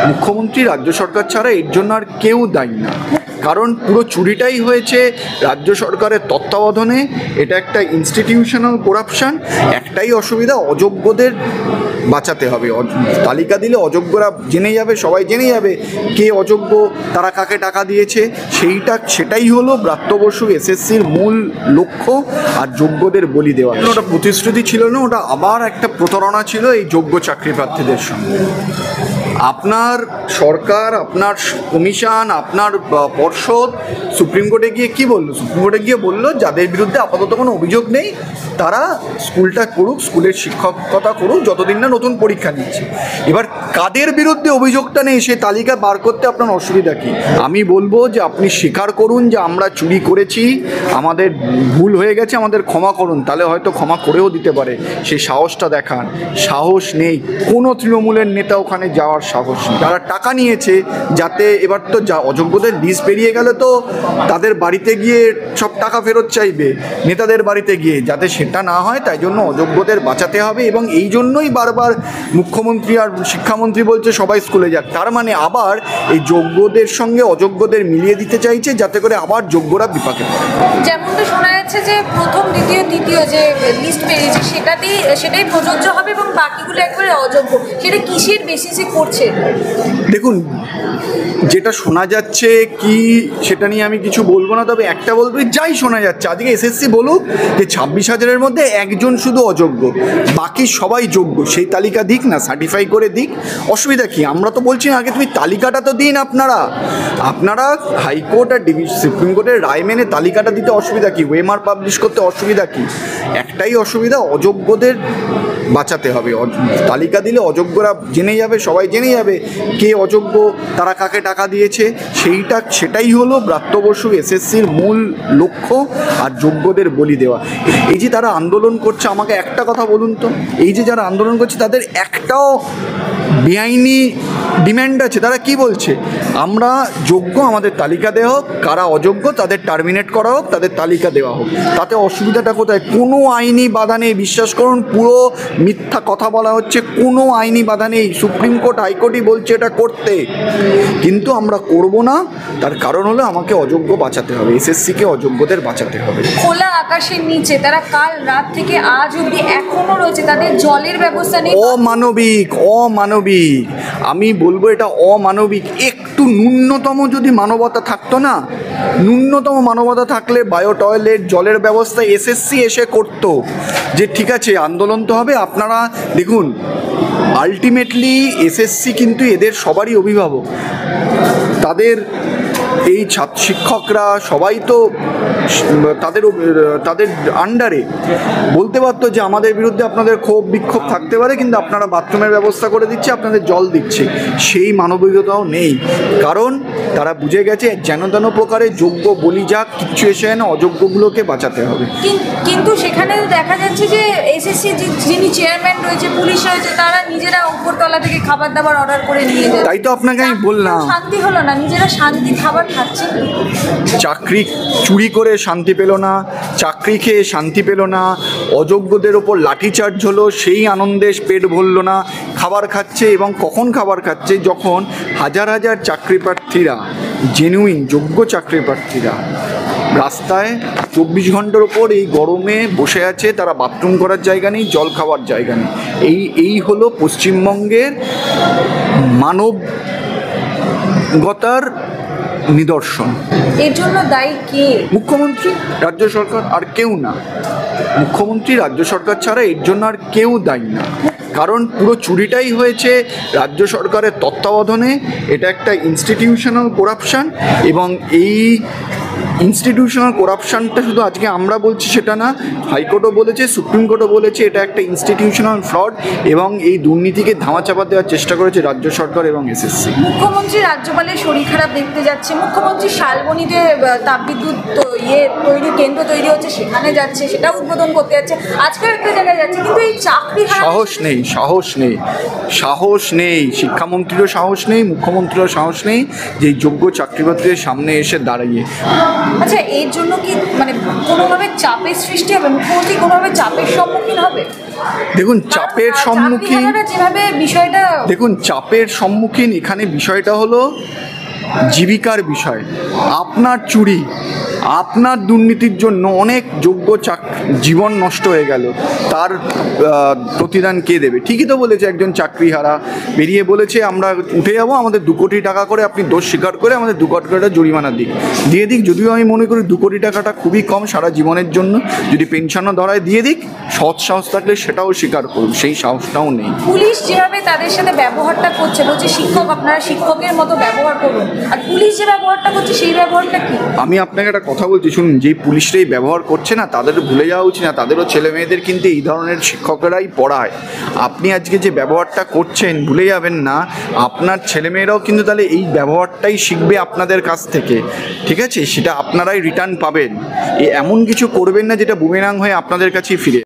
মুখ্যমন্ত্রী, রাজ্য সরকার ছাড়া এর জন্য আর কেউ দায়ী না। কারণ পুরো চুরিটাই হয়েছে রাজ্য সরকারের তত্ত্বাবধানে। এটা একটা ইনস্টিটিউশনাল করাপশান। একটাই অসুবিধা, অযোগ্যদের বাঁচাতে হবে। তালিকা দিলে অযোগ্যরা জেনে যাবে, সবাই জেনে যাবে কে অযোগ্য, তারা কাকে টাকা দিয়েছে। সেটাই হলো ব্রাত্য বসু এসএসসির মূল লক্ষ্য, আর যোগ্যদের বলি দেওয়া। ওটা প্রতিশ্রুতি ছিল না, ওটা আবার একটা প্রতারণা ছিল এই যোগ্য চাকরি প্রার্থীদের সঙ্গে। আপনার সরকার, আপনার কমিশন, আপনার পর্ষদ সুপ্রিম কোর্টে গিয়ে কি বললো? সুপ্রিম কোর্টে গিয়ে বললো যাদের বিরুদ্ধে আপাতত কোনো অভিযোগ নেই তারা স্কুলটা করুক, স্কুলের শিক্ষকতা করুক, যতদিন না নতুন পরীক্ষা নিচ্ছে। এবার কাদের বিরুদ্ধে অভিযোগটা নেই সেই তালিকা বার করতে আপনার অসুবিধা কী? আমি বলবো যে আপনি স্বীকার করুন যে আমরা চুরি করেছি, আমাদের ভুল হয়ে গেছে, আমাদের ক্ষমা করুন, তাহলে হয়তো ক্ষমা করেও দিতে পারে। সেই সাহসটা দেখান। সাহস নেই, কোনো তৃণমূলের নেতা ওখানে যাওয়ার সাহস নেই। তারা টাকা নিয়েছে যাতে, এবার তো যা অযোগ্যদের লিস্ট বেরিয়ে গেলে তো তাদের বাড়িতে গিয়ে সব টাকা ফেরত চাইবে, নেতাদের বাড়িতে গিয়ে, যাতে সেটা না হয় তাই জন্য অযোগ্যদের বাঁচাতে হবে। এবং এই জন্যই বারবার মুখ্যমন্ত্রী আর শিক্ষামন্ত্রী বলছে সবাই স্কুলে যাক। তার মানে আবার এই যোগ্যদের সঙ্গে অযোগ্যদের মিলিয়ে দিতে চাইছে, যাতে করে আবার যোগ্যরা বিপাকে পড়ে। যেমনটা শোনা যাচ্ছে যে প্রথম, দ্বিতীয়, তৃতীয় যে লিস্ট বেরিয়েছে সেটাই প্রযোজ্য হবে এবং বাকিগুলো একবারে অযোগ্য। সেটা কিসের বেসিসে করছে? দেখুন, যেটা শোনা যাচ্ছে কি সেটা নিয়ে আমি কিছু বলবো না, তবে একটা বলবো, যাই শোনা যাচ্ছে আজকে এসএসসি বলুক যে 26,000-এর মধ্যে একজন শুধু অযোগ্য, বাকি সবাই যোগ্য, সেই তালিকা দিক না, সার্টিফাই করে দিক, অসুবিধা কি? আমরা তো বলছি না, আগে তুমি তালিকাটা তো দিন। আপনারা হাইকোর্ট আর সুপ্রিম কোর্টের রায় মেনে তালিকাটা দিতে অসুবিধা কি? ওয়েমার পাবলিশ করতে অসুবিধা কি? একটাই অসুবিধা, অযোগ্যদের বাঁচাতে হবে। তালিকা দিলে অযোগ্যরা জেনে যাবে, সবাই জেনে যাবে কে অযোগ্য, তারা কাকে টাকা দিয়েছে। সেটাই হলো ব্রাত্য বসু এসএসসির মূল লক্ষ্য, আর যোগ্যদের বলি দেওয়া। এই যে তারা আন্দোলন করছে, আমাকে একটা কথা বলুন তো, এই যে যারা আন্দোলন করছে তাদের একটাও বেআইনি ডিম্যান্ড আছে? তারা কি বলছে? আমরা যোগ্য, আমাদের তালিকা দেওয়া হোক, কারা অযোগ্য তাদের টার্মিনেট করা হোক, তাদের তালিকা দেওয়া হোক। তাতে অসুবিধাটা কোথায়? কোনো আইনি বাধা নেই, বিশ্বাস করুন, পুরো মিথ্যা কথা বলা হচ্ছে। কোনো আইনি বাধা নেই, সুপ্রিম কোর্ট, হাইকোর্টই বলছে এটা করতে, কিন্তু আমরা করব না। তার কারণ হলো আমাকে অযোগ্য বাঁচাতে হবে, এসএসসিকে অযোগ্যদের বাঁচাতে হবে। খোলা আকাশের নিচে তারা কাল রাত থেকে আজ অবধি এখনো রয়েছে, তাদের জলের ব্যবস্থা নেই। অমানবিক। আমি বলবো এটা অমানবিক। একটু ন্যূনতম যদি মানবতা থাকতো না, ন্যূনতম মানবতা থাকলে বায়ো টয়লেট, জলের ব্যবস্থা এসএসসি এসে করতো। যে ঠিক আছে আন্দোলন তো হবে, আপনারা দেখুন, আলটিমেটলি এসএসসি কিন্তু এদের সবারই অভিভাবক। তাদের এই শিক্ষকরা সবাই তো তাদের আন্ডারে। বলতে পারতো যে আমাদের বিরুদ্ধে আপনাদের ক্ষোভ বিক্ষোভ থাকতে পারে, কিন্তু আপনারা বাথরুমের ব্যবস্থা করে দিচ্ছে, আপনাদের জল দিচ্ছে। সেই মানবিকতাও নেই, কারণ তারা বুঝে গেছে যেন তেন প্রকারে যোগ্য বলি যাক, কিচ্ছু এসে না, অযোগ্যগুলোকে বাঁচাতে হবে। কিন্তু সেখানে দেখা যাচ্ছে যে এসএসসি যিনি চেয়ারম্যান রয়েছে, পুলিশ রয়েছে, তারা নিজেরা উপরতলা থেকে খাবার দাবার অর্ডার করে নিয়ে যায়। তাই তো আপনাকে আমি বললাম, শান্তি হলো না, নিজেরা শান্তি খাবার খাচ্ছে। চাকরি চুরি করে শান্তি পেল না, চাকরি খেয়ে শান্তি পেল না, অযোগ্যদের ওপর লাঠিচার্জ হলো, সেই আনন্দে পেট ভরল না। খাবার খাচ্ছে, এবং কখন খাবার খাচ্ছে? যখন হাজার হাজার চাকরি প্রার্থীরা, জেনুইন যোগ্য চাকরি প্রার্থীরা রাস্তায় 24 ঘন্টার ওপর এই গরমে বসে আছে, তারা বাথরুম করার জায়গা নেই, জল খাওয়ার জায়গা নেই। এই হলো পশ্চিমবঙ্গের মানবগতার নিদর্শন। এর জন্য দায়ী কে? মুখ্যমন্ত্রী, রাজ্য সরকার, আর কেউ না। মুখ্যমন্ত্রী, রাজ্য সরকার ছাড়া এর জন্য আর কেউ দায়ী না। কারণ পুরো চুরিটাই হয়েছে রাজ্য সরকারের তত্ত্বাবধানে। এটা একটা ইনস্টিটিউশনাল করাপশান, এবং এই ইনস্টিটিউশনাল করাপশানটা শুধু আজকে আমরা বলছি সেটা না, হাইকোর্টও বলেছে, সুপ্রিম কোর্টও বলেছে এটা একটা ইনস্টিটিউশনাল ফ্রড, এবং এই দুর্নীতিকে ধামাচাপা দেওয়ার চেষ্টা করেছে রাজ্য সরকার এবং এসএসসি। মুখ্যমন্ত্রী রাজ্যপালের শরীর খারাপ দেখতে যাচ্ছে, মুখ্যমন্ত্রী শালবনীতে তাপবিদ্যুৎ কেন্দ্র তৈরি হচ্ছে, সেখানে যাচ্ছে, সেটা উদ্বোধন করতে যাচ্ছে, আজকেও একটা জায়গায় যাচ্ছে, কিন্তু এই চাকরি সাহস নেই, শিক্ষামন্ত্রীরও সাহস নেই, মুখ্যমন্ত্রীরও সাহস নেই যে যোগ্য চাকরিপ্রার্থীদের সামনে এসে দাঁড়িয়ে। আচ্ছা, এর জন্য কি কোনোভাবে চাপের সৃষ্টি হবে? মুখ্যমন্ত্রী কোনোভাবে চাপের সম্মুখীন হবে? দেখুন চাপের সম্মুখীন চাকরিহারারা যেভাবে বিষয়টা দেখুন চাপের সম্মুখীন এখানে বিষয়টা হলো জীবিকার বিষয়। আপনার চুরি, আপনার দুর্নীতির জন্য অনেক যোগ্য জীবন নষ্ট হয়ে গেল, তার প্রতিদান কে দেবে? ঠিকই তো বলেছে একজন চাকরিহারা, বেরিয়ে বলেছে আমরা উঠে যাবো, আমাদের 2 কোটি টাকা করে আপনি দোষ স্বীকার করে আমাদের 2 কোটি টাকা জরিমানা দিয়ে দিক। যদিও আমি মনে করি 2 কোটি টাকাটা খুবই কম সারা জীবনের জন্য, যদি পেনশনও ধরায় দিয়ে দিক, সৎ সাহস থাকলে সেটাও স্বীকার করুন, সেই সাহসটাও নেই। পুলিশ যেভাবে তাদের সাথে ব্যবহারটা করছে, বলছে শিক্ষক আপনারা শিক্ষকের মতো ব্যবহার করুন, আর পুলিশ যে ব্যবহারটা করছে সেই ব্যবহারটা কি? আমি আপনাকে একটা কথা বলছি শুনুন, যেই পুলিশরাই ব্যবহার করছে না, তাদের ভুলে যাওয়া উচিত না, তাদেরও ছেলে মেয়েদের কিন্তু এই ধরনের শিক্ষকেরাই পড়ায়। আপনি আজকে যে ব্যবহারটা করছেন ভুলে যাবেন না, আপনার ছেলেমেয়েরাও কিন্তু তাহলে এই ব্যবহারটাই শিখবে আপনাদের কাছ থেকে, ঠিক আছে? সেটা আপনারাই রিটার্ন পাবেন। এমন কিছু করবেন না যেটা বুমেরাং হয়ে আপনাদের কাছেই ফিরে